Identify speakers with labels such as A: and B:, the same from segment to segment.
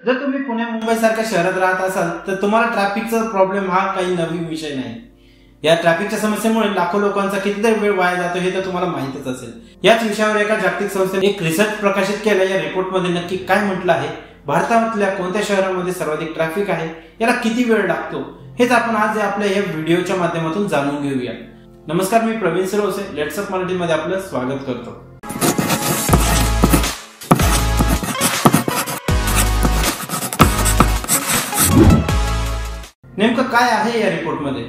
A: जर तुम्ही पुणे मुंबई सारख्या शहरात राहत असाल तर तुम्हाला ट्रॅफिकचा प्रॉब्लेम हा काही नवीन विषय नाही। या ट्रॅफिकच्या समस्येमुळे लाखो लोकांचा कितीतरी वेळ वाया जातो हे तर तुम्हाला माहितच असेल। याच विषयावर एका जागतिक संस्थेने एक रिसर्च प्रकाशित केला। या रिपोर्टमध्ये नक्की काय म्हटलं आहे, भारतातल्या कोणत्या शहरांमध्ये सर्वाधिक ट्रॅफिक आहे, याला किती वेळ लागतो, हेच आपण आज आपल्या या व्हिडिओच्या माध्यमातून जाणून घेऊया। नमस्कार, मी प्रवीण सिरोसे लेट्स अप मराठीमध्ये आपलं स्वागत करतो। नेमकं काय आहे या रिपोर्टमध्ये?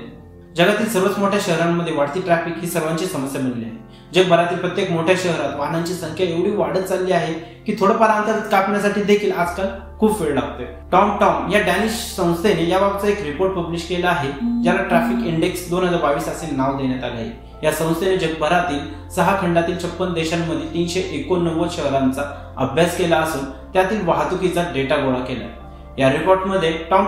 A: जगातील सर्वच मोठ्या शहरांमध्ये वाढती ट्रॅफिक ही सर्वांची समस्या बनली आहे। जगभरातील प्रत्येक मोठ्या शहरात वाहनांची संख्या एवढी वाढत चालली आहे की थोडंफार अंतर कापण्यासाठी देखील आजकाल खूप वेळ लागतोय। टॉम या डॅनिश संस्थेने याबाबतचा एक रिपोर्ट पब्लिश केला आहे, ज्याला ट्रॅफिक इंडेक्स 2022 असे नाव देण्यात आले आहे। या संस्थेने जगभरातील 6 खंडातील 56 देशांमध्ये 389 शहरांचा अभ्यास केला असून त्यातील वाहतुकीचा डेटा गोळा केला। या रिपोर्टमध्ये टॉम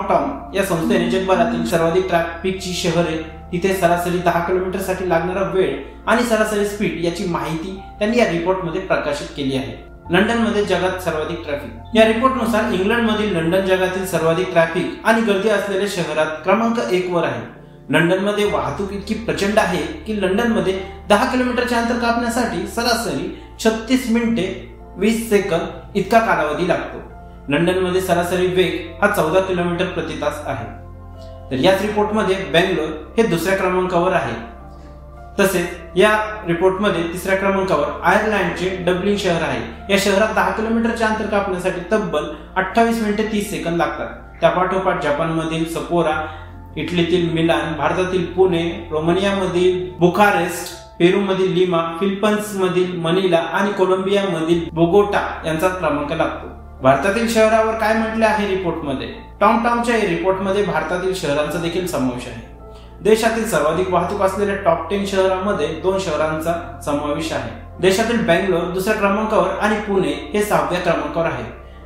A: या संस्थेने जगभरातील सर्वाधिक ट्रॅफिकची शहरे, तिथे सरासरी 10 किलोमीटरसाठी लागणारा वेळ आणि सरासरी स्पीड याची माहिती त्यांनी या रिपोर्टमध्ये प्रकाशित केली आहे। लंडनमध्ये जगात सर्वाधिक ट्रॅफिक। या रिपोर्टनुसार इंग्लंडमधील लंडन जगातील सर्वाधिक ट्रॅफिक आणि गर्दी असलेल्या शहरात क्रमांक 1 वर आहे। लंडनमध्ये वाहतूक इतकी प्रचंड आहे की लंडनमध्ये 10 किलोमीटरचे अंतर कापण्यासाठी सरासरी 36 मिनिटे 20 सेकंद इतका कालावधी लागतो। लंडनमध्ये सरासरी वेग हा 14 किलोमीटर प्रति तास आहे। तर याच रिपोर्टमध्ये बेंगलोर हे दुसऱ्या क्रमांकावर आहे। तसेच या रिपोर्टमध्ये तिसऱ्या क्रमांकावर आयर्लंडचे डब्लिन शहर आहे। या शहरात 10 किलोमीटरचे अंतर कापण्यासाठी तब्बल 28 मिनिटे 30 सेकंद लागतात। त्यापाठोपाठ जपानमधील सपोरा, इटलीतील मिलान, भारतातील पुणे, रोमानियामधील बुखारेस्ट, पेरूमधील लिमा, फिलिपाईन्समधील मनिला आणि कोलंबियामधील बोगोटा यांचा क्रमांक लागतो। भारतातील शहरावर काय म्हटले आहे रिपोर्टमध्ये? टॉमच्या रिपोर्टमध्ये भारतातील शहरांचा देखील समावेश आहे। देशातील सर्वाधिक वाहतूक असलेल्या टॉप 10 शहरांमध्ये 2 शहरांचा समावेश आहे। देशातील बेंगलोर दुसऱ्या क्रमांकावर आणि पुणे हे 6व्या क्रमांकावर आहे।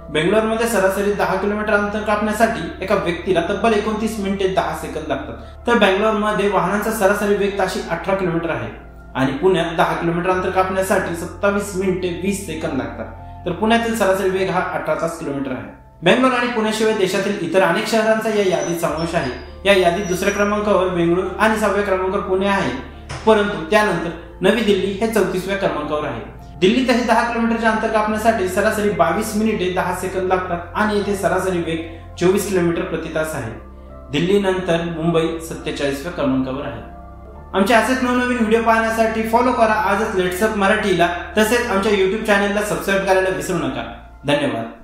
A: बेंगलोरमध्ये सरासरी 10 किलोमीटर अंतर कापण्यासाठी एका व्यक्तीला तब्बल 29 मिनिटे 10 सेकंद लागतात। तर बेंगलोरमध्ये वाहनांचा सरासरी वेग ताशी 18 किलोमीटर आहे आणि पुण्यात 10 किलोमीटर अंतर कापण्यासाठी 27 मिनिटे 20 सेकंद लागतात। तर पुण्यातील सरासरी वेग हा 18 किलोमीटर आहे। बेंगलोर आणि पुण्याशिवाय देशातील इतर अनेक शहरांचा या यादीत समावेश आहे। या यादीत दुसऱ्या क्रमांकावर बेंगळूर आणि 6व्या क्रमांकावर पुणे आहे, परंतु त्यानंतर नवी दिल्ली हे 34व्या क्रमांकावर आहे। दिल्लीतही 10 किलोमीटरचे अंतर कापण्यासाठी सरासरी 22 मिनिटे 10 सेकंद लागतात आणि येथे सरासरी वेग 24 किलोमीटर प्रति तास आहे। दिल्ली नंतर मुंबई 47व्या क्रमांकावर आहे। आमचे असेच नवनवीन व्हिडिओ पाहण्यासाठी फॉलो करा आजच लेट्स अप मराठीला। तसेच आमच्या YouTube चॅनलला सबस्क्राईब करायला विसरू नका। धन्यवाद।